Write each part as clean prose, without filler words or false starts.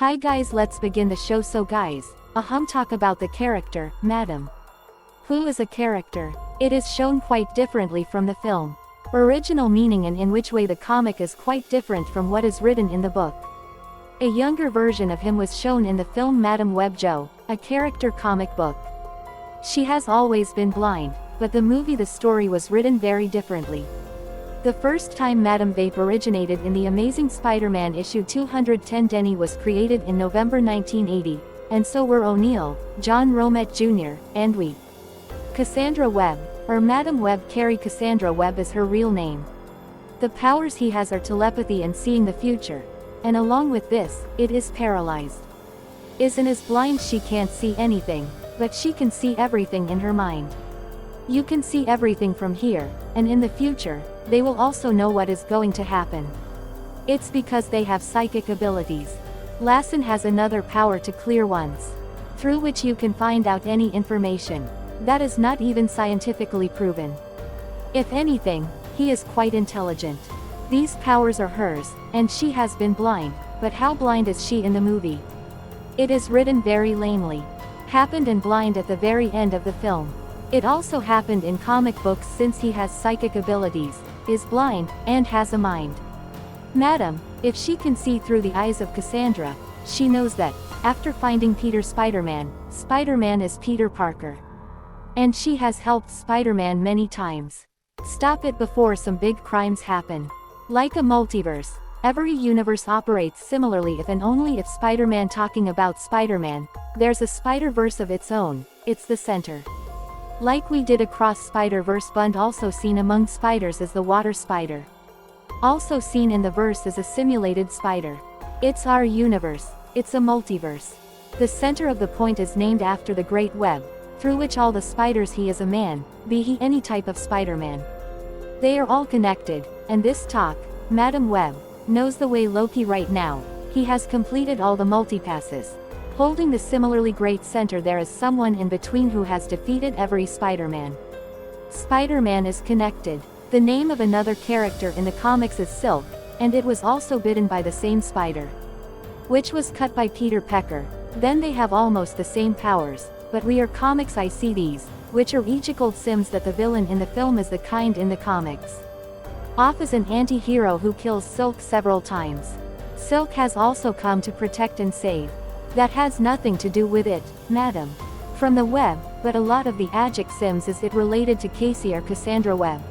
Hi guys, let's begin the show. So guys, talk about the character, Madam. Who is a character? It is shown quite differently from the film. Original meaning and in which way the comic is quite different from what is written in the book. A younger version of him was shown in the film Madam Web Jo, a character comic book. She has always been blind, but the movie the story was written very differently. The first time Madam Vape originated in the Amazing Spider-Man issue 210. Denny was created in November 1980, and so were O'Neill, John Romita Jr., and we. Cassandra Webb, or Madam Web. Carrie Cassandra Webb is her real name. The powers he has are telepathy and seeing the future, and along with this, it is paralyzed. Isn't as blind, she can't see anything, but she can see everything in her mind. You can see everything from here, and in the future, they will also know what is going to happen. It's because they have psychic abilities. Lassen has another power to clear ones, through which you can find out any information that is not even scientifically proven. If anything, he is quite intelligent. These powers are hers, and she has been blind, but how blind is she in the movie? It is written very lamely. Happened and blind at the very end of the film. It also happened in comic books since he has psychic abilities, is blind, and has a mind. Madam, if she can see through the eyes of Cassandra, she knows that, after finding Peter Spider-Man, Spider-Man is Peter Parker. And she has helped Spider-Man many times stop it before some big crimes happen. Like a multiverse, every universe operates similarly if and only if Spider-Man talking about Spider-Man, there's a Spider-Verse of its own, it's the center. Like we did across Spider-Verse. Bund also seen among spiders as the water spider. Also seen in the verse as a simulated spider. It's our universe, it's a multiverse. The center of the point is named after the great web, through which all the spiders he is a man, be he any type of Spider-Man. They are all connected, and this talk, Madam Web, knows the way Loki right now, he has completed all the multipasses. Holding the similarly great center there is someone in between who has defeated every Spider-Man. Spider-Man is connected. The name of another character in the comics is Silk, and it was also bitten by the same spider, which was cut by Peter Pecker. Then they have almost the same powers, but we are comics. I see these, which are equal sims that the villain in the film is the kind in the comics. Off is an anti-hero who kills Silk several times. Silk has also come to protect and save. That has nothing to do with it, Madam. From the web, but a lot of the adject sims is it related to Casey or Cassandra Webb.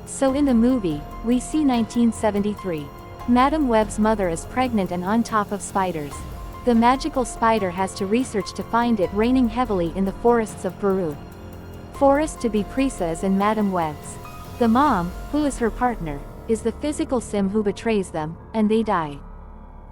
So in the movie, we see 1973. Madam Web's mother is pregnant and on top of spiders. The magical spider has to research to find it raining heavily in the forests of Peru. Forest to be Prisa is in Madam Web's. The mom, who is her partner, is the physical sim who betrays them, and they die.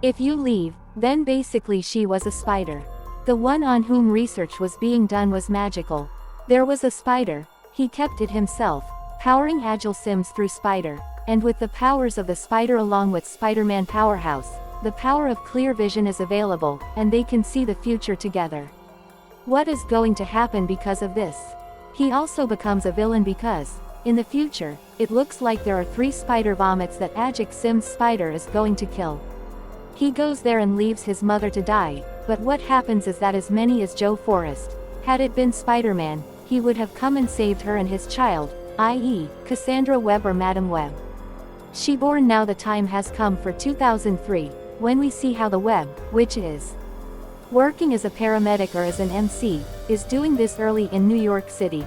If you leave, then basically she was a spider. The one on whom research was being done was magical. There was a spider, he kept it himself, powering agile sims through spider, and with the powers of the spider along with Spider-Man powerhouse, the power of clear vision is available, and they can see the future together. What is going to happen because of this? He also becomes a villain because, in the future, it looks like there are 3 spider vomits that Ajak Sim's spider is going to kill. He goes there and leaves his mother to die, but what happens is that as many as Joe Forrest, had it been Spider-Man, he would have come and saved her and his child, i.e., Cassandra Webb or Madam Web. She born. Now the time has come for 2003, when we see how the Web, which is working as a paramedic or as an MC, is doing this early in New York City.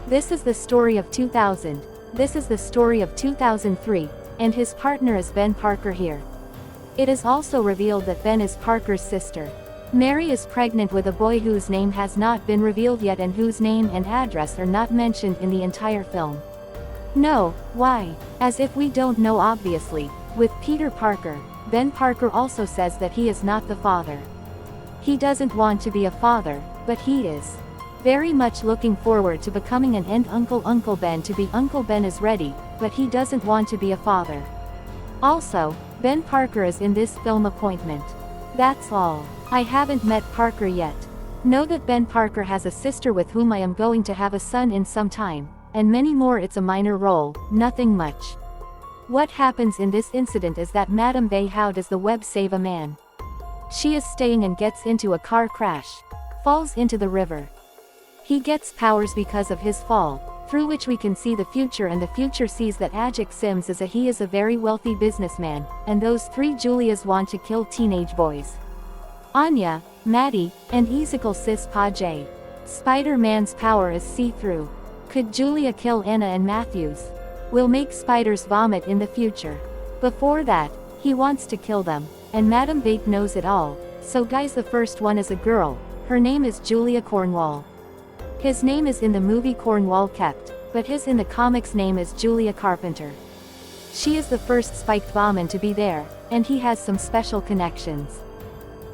This is the story of 2000, this is the story of 2003, and his partner is Ben Parker here. It is also revealed that Ben is Parker's sister. Mary is pregnant with a boy whose name has not been revealed yet and whose name and address are not mentioned in the entire film. No, why? As if we don't know. Obviously, with Peter Parker, Ben Parker also says that he is not the father. He doesn't want to be a father, but he is very much looking forward to becoming an Uncle Ben to be Uncle Ben is ready, but he doesn't want to be a father. Also, Ben Parker is in this film appointment. That's all. I haven't met Parker yet. Know that Ben Parker has a sister with whom I am going to have a son in some time, and many more. It's a minor role, nothing much. What happens in this incident is that Madam Bay, how does the Web save a man? She is staying and gets into a car crash. Falls into the river. He gets powers because of his fall, through which we can see the future, and the future sees that Ajik Sims is a very wealthy businessman, and those three Julias want to kill teenage boys. Anya, Maddie, and Ezekiel Sis Pa J. Spider-Man's power is see-through. Could Julia kill Anna and Matthews? Will make spiders vomit in the future. Before that, he wants to kill them, and Madame Vape knows it all. So guys, the first one is a girl. Her name is Julia Cornwall. His name is in the movie Cornwall Kept, but his in the comics name is Julia Carpenter. She is the first spiked bombman to be there, and he has some special connections.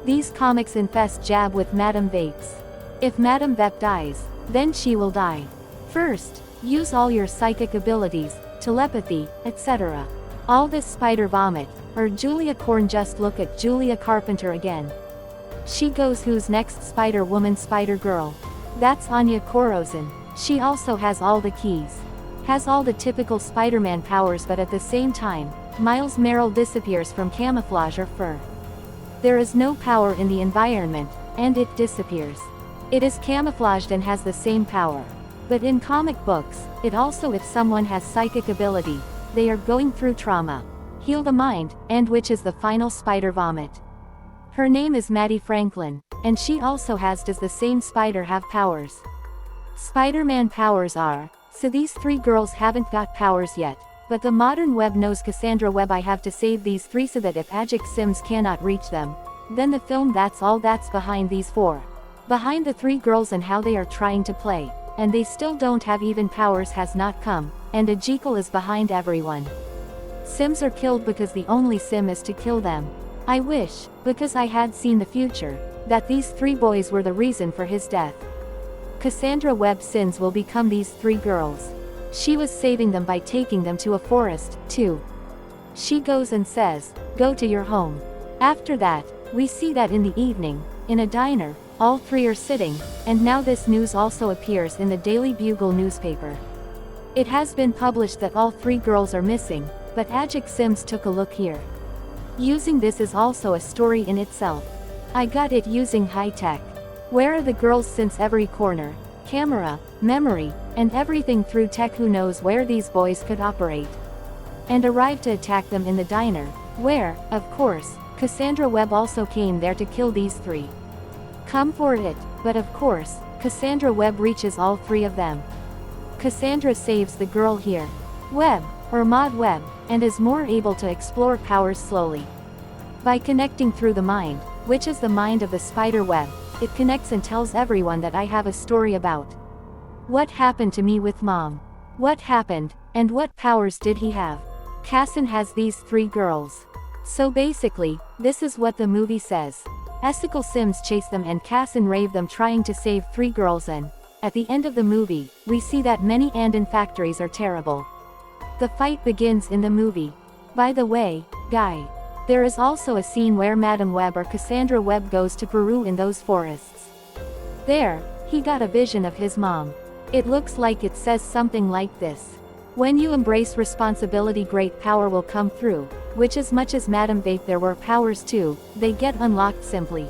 These comics infest Jab with Madame Vapes. If Madame Vape dies, then she will die. First, use all your psychic abilities, telepathy, etc. All this spider vomit, or Julia Corn. Just look at Julia Carpenter again. She goes, who's next? Spider-Woman, Spider-Girl. That's Anya Korozin. She also has all the keys. Has all the typical Spider-Man powers, but at the same time, Miles Merrill disappears from camouflage or fur. There is no power in the environment, and it disappears. It is camouflaged and has the same power. But in comic books, it also, if someone has psychic ability, they are going through trauma. Heal the mind, and which is the final spider vomit. Her name is Maddie Franklin, and she also does the same spider have powers. Spider-Man powers are, so these three girls haven't got powers yet, but the modern web knows Cassandra Webb. I have to save these three so that if Ajik Sims cannot reach them, then the film, that's all that's behind these four. Behind the three girls and how they are trying to play, and they still don't have even powers has not come, and a Jekyll is behind everyone. Sims are killed because the only sim is to kill them. I wish, because I had seen the future, that these three boys were the reason for his death. Cassandra Webb sins will become these three girls. She was saving them by taking them to a forest, too. She goes and says, "Go to your home." After that, we see that in the evening, in a diner, all three are sitting, and now this news also appears in the Daily Bugle newspaper. It has been published that all three girls are missing, but Ajik Sims took a look here. Using this is also a story in itself. I got it using high tech. Where are the girls, since every corner, camera, memory, and everything through tech? Who knows where these boys could operate? And arrived to attack them in the diner, where, of course, Cassandra Webb also came there to kill these three. Come for it, but of course, Cassandra Webb reaches all three of them. Cassandra saves the girl here, Webb, or Maud Webb, and is more able to explore powers slowly. By connecting through the mind, which is the mind of the spider web, it connects and tells everyone that I have a story about what happened to me with Mom. What happened, and what powers did he have? Casson has these three girls. So basically, this is what the movie says. Ezekiel Sims chase them and Casson rave them trying to save three girls, and at the end of the movie, we see that many Andon factories are terrible. The fight begins in the movie. By the way, guy, there is also a scene where Madame Webb or Cassandra Webb goes to Peru in those forests. There, he got a vision of his mom. It looks like it says something like this: when you embrace responsibility, great power will come through, which as much as Madame Vape there were powers too, they get unlocked simply.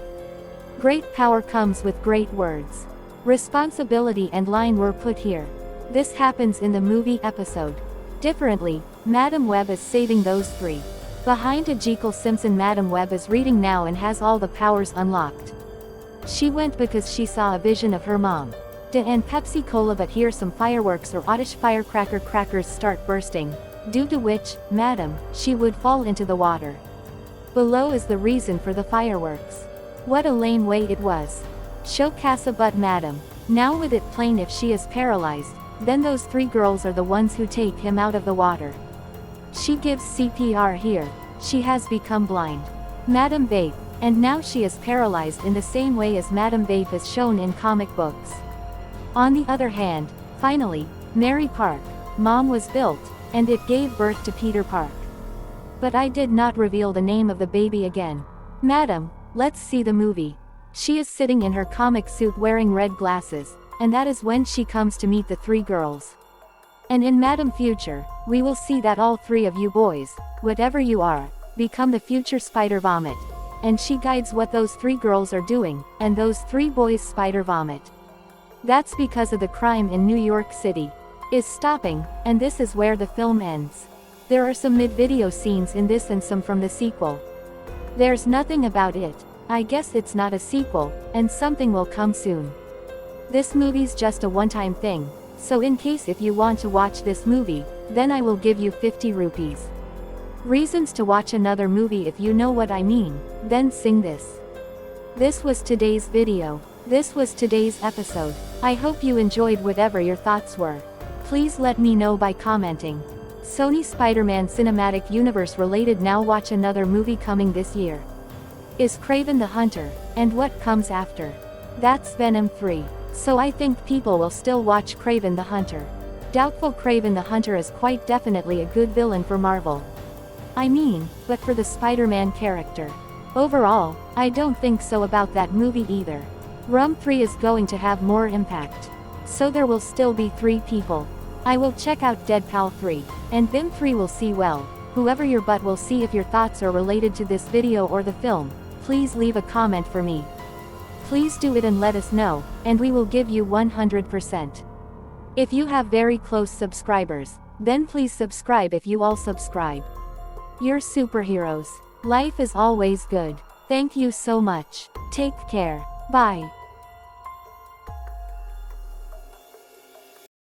Great power comes with great words. Responsibility and line were put here. This happens in the movie episode. Differently, Madame Webb is saving those three. Behind a Jekyll Simpson, Madame Webb is reading now and has all the powers unlocked. She went because she saw a vision of her mom. And Pepsi Cola, but here some fireworks or oddish firecracker crackers start bursting, due to which, Madam, she would fall into the water. Below is the reason for the fireworks. What a lame way it was. Show Casa, but Madam, now with it plain if she is paralyzed, then those three girls are the ones who take him out of the water. She gives CPR here, she has become blind. Madame Vape, and now she is paralyzed in the same way as Madame Vape is shown in comic books. On the other hand, finally, Mary Park, Mom was built, and it gave birth to Peter Park. But I did not reveal the name of the baby again. Madam, let's see the movie. She is sitting in her comic suit wearing red glasses, and that is when she comes to meet the three girls. And in Madam Future, we will see that all three of you boys, whatever you are, become the future Spider Vomit. and she guides what those 3 girls are doing, and those 3 boys spider vomit. That's because of the crime in New York City is stopping, and this is where the film ends. There are some mid-video scenes in this and some from the sequel. There's nothing about it. I guess it's not a sequel, and something will come soon. This movie's just a one-time thing, so in case if you want to watch this movie, then I will give you 50 rupees. Reasons to watch another movie if you know what I mean, then sing this. This was today's video. This was today's episode. I hope you enjoyed whatever your thoughts were. Please let me know by commenting. Sony Spider-Man Cinematic Universe related. Now watch another movie coming this year. Is Kraven the Hunter, and what comes after? That's Venom 3. So I think people will still watch Kraven the Hunter. Doubtful. Kraven the Hunter is quite definitely a good villain for Marvel. I mean, but for the Spider-Man character. Overall, I don't think so about that movie either. Venom 3 is going to have more impact. So there will still be 3 people. I will check out Deadpool 3, and Venom 3 will see. Well, whoever your butt will see. If your thoughts are related to this video or the film, please leave a comment for me. Please do it and let us know, and we will give you 100%. If you have very close subscribers, then please subscribe. If you all subscribe, you're superheroes. Life is always good. Thank you so much. Take care. Bye.